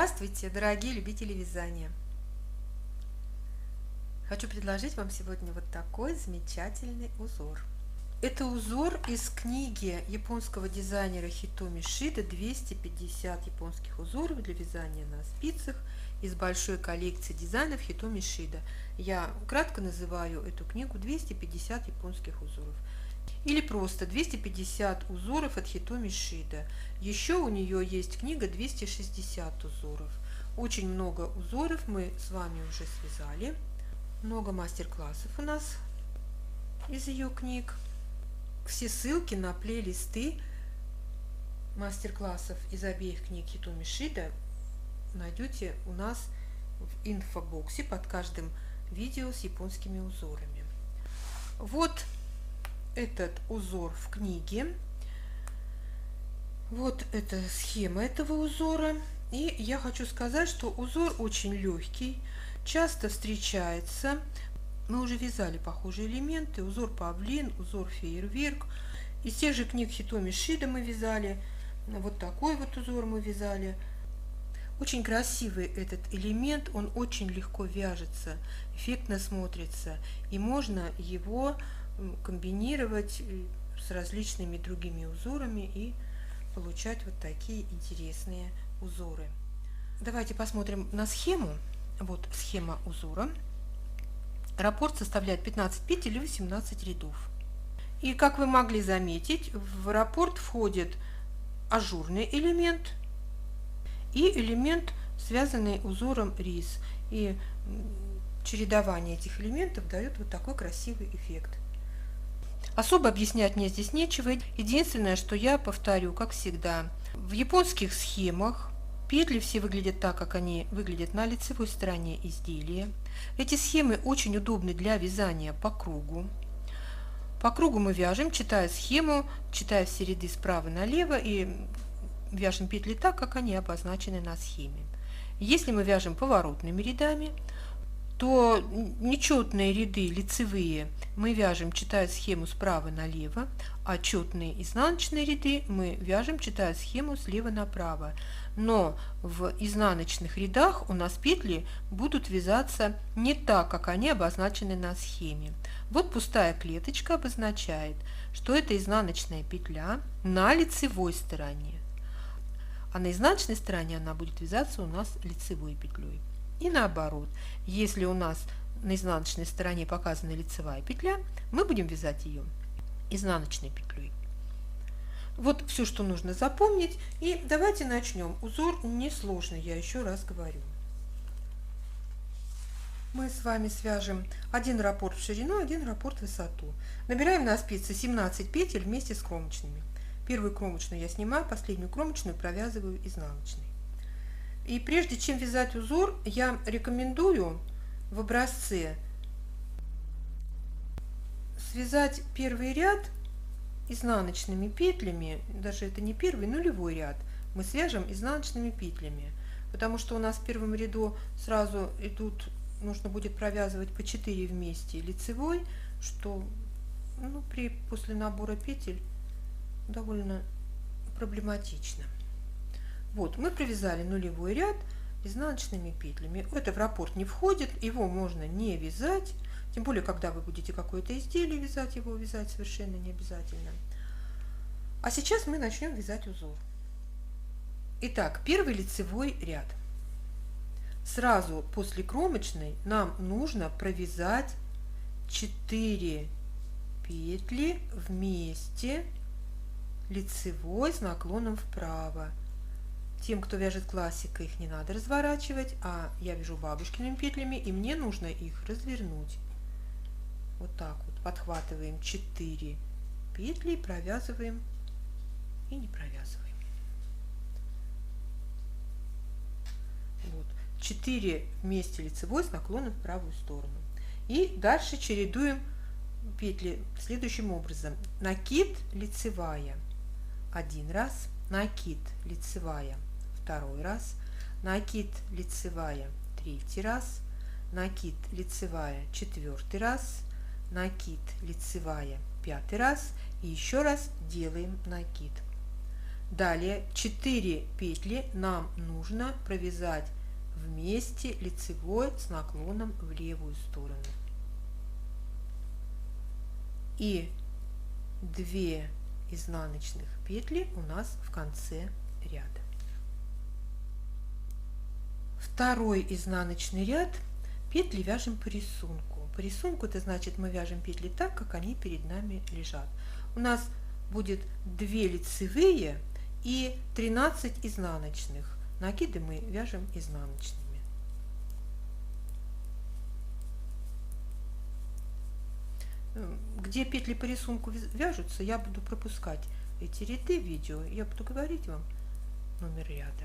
Здравствуйте, дорогие любители вязания! Хочу предложить вам сегодня вот такой замечательный узор. Это узор из книги японского дизайнера Хитоми Шида «250 японских узоров для вязания на спицах» из большой коллекции дизайнов Хитоми Шида. Я кратко называю эту книгу «250 японских узоров». Или просто 250 узоров от Хитоми Шида. Еще у нее есть книга 260 узоров. Очень много узоров мы с вами уже связали. Много мастер-классов у нас из ее книг. Все ссылки на плейлисты мастер-классов из обеих книг Хитоми Шида найдете у нас в инфобоксе под каждым видео с японскими узорами. Вот этот узор в книге. Вот это схема этого узора. И я хочу сказать, что узор очень легкий, часто встречается. Мы уже вязали похожие элементы. Узор павлин, узор фейерверк. Из тех же книг Хитоми Шида мы вязали. Вот такой вот узор мы вязали. Очень красивый этот элемент, он очень легко вяжется, эффектно смотрится. И можно его комбинировать с различными другими узорами и получать вот такие интересные узоры. Давайте посмотрим на схему. Вот схема узора. Раппорт составляет 15 петель и 18 рядов. И как вы могли заметить, в раппорт входит ажурный элемент и элемент, связанный узором рис. И чередование этих элементов дает вот такой красивый эффект. Особо объяснять мне здесь нечего. Единственное, что я повторю, как всегда, в японских схемах петли все выглядят так, как они выглядят на лицевой стороне изделия. Эти схемы очень удобны для вязания по кругу. По кругу мы вяжем, читая схему, читая все ряды справа налево и вяжем петли так, как они обозначены на схеме. Если мы вяжем поворотными рядами, то нечетные ряды лицевые мы вяжем, читая схему справа налево, а четные изнаночные ряды мы вяжем, читая схему слева направо. Но в изнаночных рядах у нас петли будут вязаться не так, как они обозначены на схеме. Вот пустая клеточка обозначает, что это изнаночная петля на лицевой стороне, а на изнаночной стороне она будет вязаться у нас лицевой петлей. И наоборот, если у нас на изнаночной стороне показана лицевая петля, мы будем вязать ее изнаночной петлей. Вот все, что нужно запомнить. И давайте начнем. Узор несложный, я еще раз говорю. Мы с вами свяжем один раппорт в ширину, один раппорт в высоту. Набираем на спицы 17 петель вместе с кромочными. Первую кромочную я снимаю, последнюю кромочную провязываю изнаночной. И прежде чем вязать узор, я рекомендую в образце связать первый ряд изнаночными петлями, даже это не первый, нулевой ряд, мы свяжем изнаночными петлями, потому что у нас в первом ряду сразу идут, нужно будет провязывать по 4 вместе лицевой, что после набора петель довольно проблематично. Вот, мы провязали нулевой ряд изнаночными петлями. Это в раппорт не входит, его можно не вязать, тем более, когда вы будете какое-то изделие вязать, его вязать совершенно не обязательно. А сейчас мы начнем вязать узор. Итак, первый лицевой ряд. Сразу после кромочной нам нужно провязать 4 петли вместе лицевой с наклоном вправо. Тем, кто вяжет классика, их не надо разворачивать, а я вяжу бабушкиными петлями, и мне нужно их развернуть. Вот так вот. Подхватываем 4 петли, провязываем и не провязываем. Вот. 4 вместе лицевой с наклоном в правую сторону. И дальше чередуем петли следующим образом. Накид, лицевая. Один раз. Накид, лицевая. Второй раз, накид, лицевая, третий раз, накид, лицевая, четвертый раз, накид, лицевая, пятый раз и еще раз делаем накид. Далее 4 петли нам нужно провязать вместе лицевой с наклоном в левую сторону. И 2 изнаночных петли у нас в конце ряда. Второй изнаночный ряд, петли вяжем по рисунку. По рисунку это значит, мы вяжем петли так, как они перед нами лежат. У нас будет 2 лицевые и 13 изнаночных. Накиды мы вяжем изнаночными. Где петли по рисунку вяжутся, я буду пропускать эти ряды в видео. Я буду говорить вам номер ряда.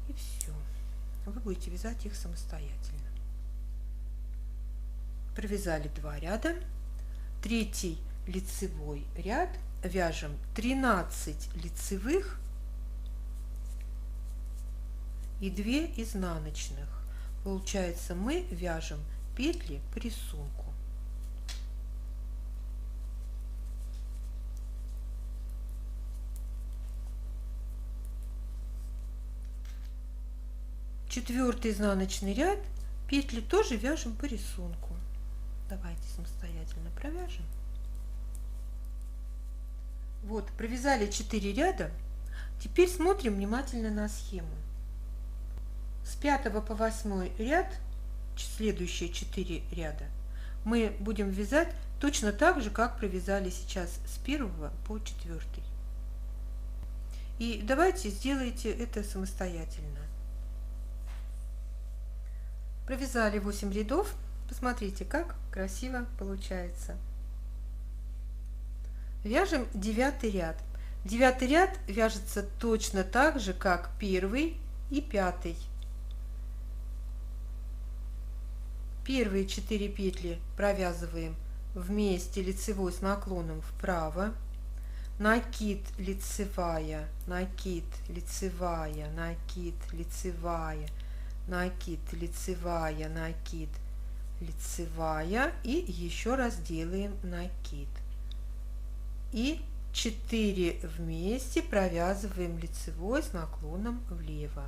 И все. Вы будете вязать их самостоятельно. Провязали 2 ряда. Третий лицевой ряд вяжем 13 лицевых и 2 изнаночных. Получается, мы вяжем петли по рисунку. Четвертый изнаночный ряд, петли тоже вяжем по рисунку. Давайте самостоятельно провяжем. Вот, провязали 4 ряда. Теперь смотрим внимательно на схему. С 5 по 8 ряд, следующие 4 ряда, мы будем вязать точно так же, как провязали сейчас с 1 по 4. И давайте сделайте это самостоятельно. Провязали 8 рядов. Посмотрите, как красиво получается. Вяжем 9 ряд. 9 ряд вяжется точно так же, как 1 и 5. Первые 4 петли провязываем вместе лицевой с наклоном вправо. Накид, лицевая, накид, лицевая, накид, лицевая, накид, лицевая, накид, лицевая и еще раз делаем накид. И 4 вместе провязываем лицевой с наклоном влево.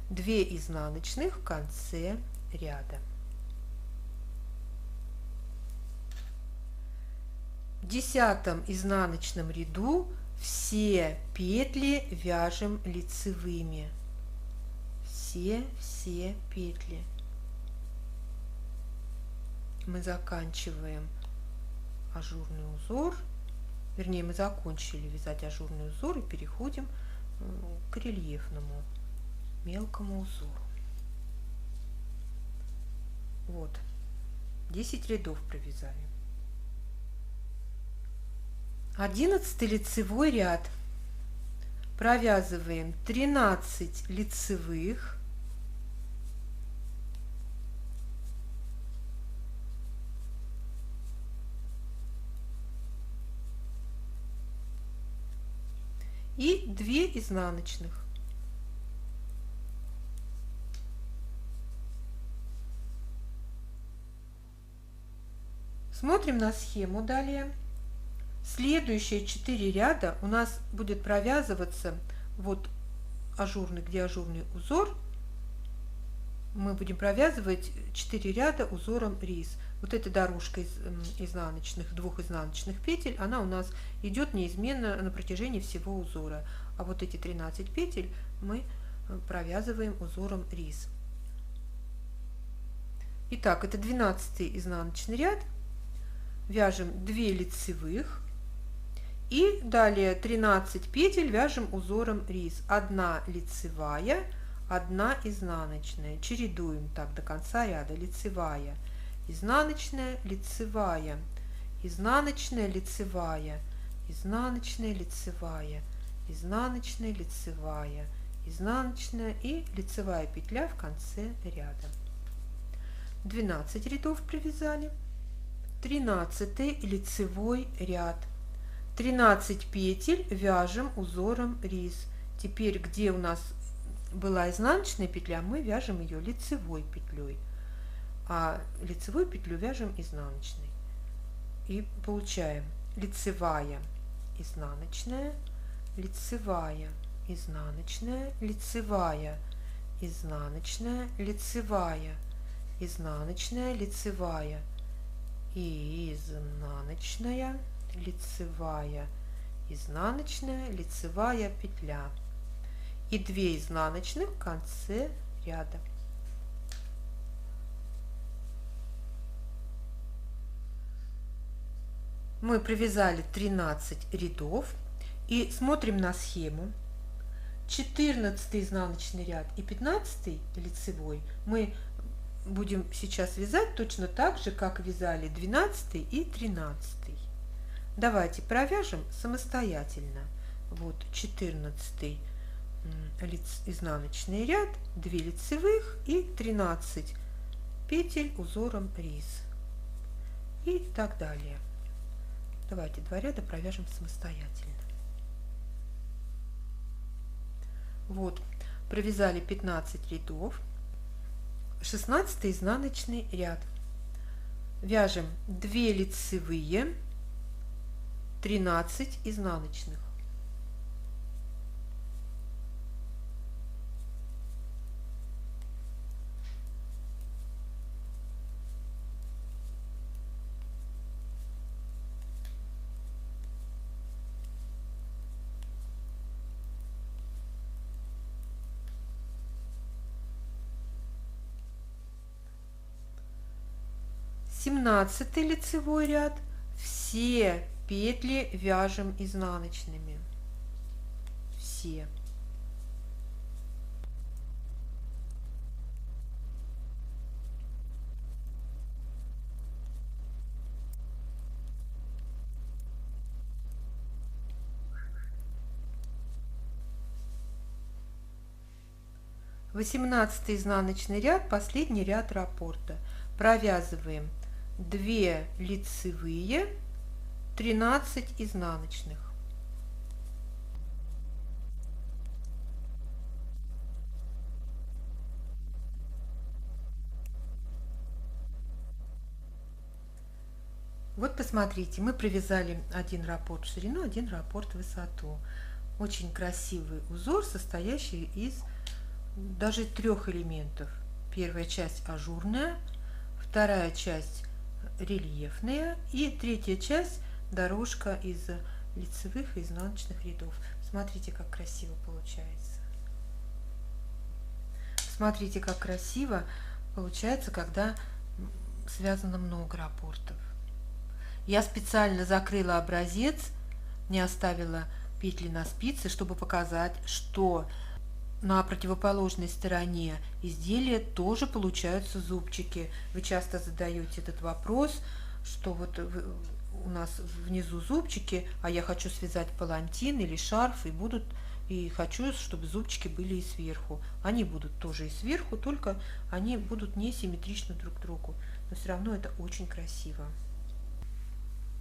2 изнаночных в конце ряда. В 10 изнаночном ряду все петли вяжем лицевыми. Все петли. Мы заканчиваем ажурный узор, вернее, мы закончили вязать ажурный узор и переходим к рельефному мелкому узору. Вот, 10 рядов провязали. 11 лицевой ряд. Провязываем 13 лицевых, и 2 изнаночных. Смотрим на схему далее. Следующие 4 ряда у нас будет провязываться вот ажурный, где ажурный узор, мы будем провязывать 4 ряда узором рис. Вот эта дорожка из изнаночных, 2 изнаночных петель, она у нас идет неизменно на протяжении всего узора. А вот эти 13 петель мы провязываем узором рис. Итак, это 12 изнаночный ряд. Вяжем 2 лицевых. И далее 13 петель вяжем узором рис. 1 лицевая, 1 изнаночная. Чередуем так до конца ряда. Лицевая, изнаночная, лицевая, изнаночная, лицевая, изнаночная, лицевая, изнаночная, лицевая, изнаночная и лицевая петля в конце ряда. 12 рядов провязали. 13 лицевой ряд. 13 петель вяжем узором рис. Теперь, где у нас была изнаночная петля, мы вяжем ее лицевой петлей, а лицевую петлю вяжем изнаночной. И получаем лицевая, изнаночная, лицевая, изнаночная, лицевая, изнаночная, лицевая, изнаночная, лицевая и изнаночная, лицевая, изнаночная, лицевая петля и 2 изнаночных в конце ряда. Мы провязали 13 рядов и смотрим на схему. 14 изнаночный ряд и 15 лицевой мы будем сейчас вязать точно так же, как вязали 12 и 13. Давайте провяжем самостоятельно. Вот 14 изнаночный ряд, 2 лицевых и 13 петель узором рис и так далее. Давайте 2 ряда провяжем самостоятельно. Вот, провязали 15 рядов, 16 изнаночный ряд. Вяжем 2 лицевые, 13 изнаночных. Семнадцатый лицевой ряд, все петли вяжем изнаночными, все. Восемнадцатый изнаночный ряд, последний ряд раппорта. Провязываем 2 лицевые, 13 изнаночных. Вот посмотрите, мы провязали один раппорт в ширину, один раппорт в высоту. Очень красивый узор, состоящий из даже 3 элементов. Первая часть ажурная, вторая часть рельефная и третья часть дорожка из лицевых и изнаночных рядов. Смотрите, как красиво получается. Смотрите, как красиво получается, когда связано много раппортов. Я специально закрыла образец, не оставила петли на спице, чтобы показать, что на противоположной стороне изделия тоже получаются зубчики. Вы часто задаете этот вопрос, что вот у нас внизу зубчики, а я хочу связать палантин или шарф, и хочу, чтобы зубчики были и сверху. Они будут тоже и сверху, только они будут не симметричны друг к другу. Но все равно это очень красиво.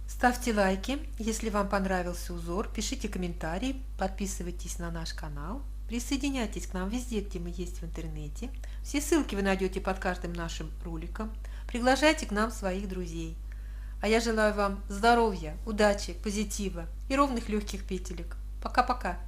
Ставьте лайки, если вам понравился узор, пишите комментарии, подписывайтесь на наш канал. Присоединяйтесь к нам везде, где мы есть в интернете. Все ссылки вы найдете под каждым нашим роликом. Приглашайте к нам своих друзей. А я желаю вам здоровья, удачи, позитива и ровных легких петелек. Пока-пока!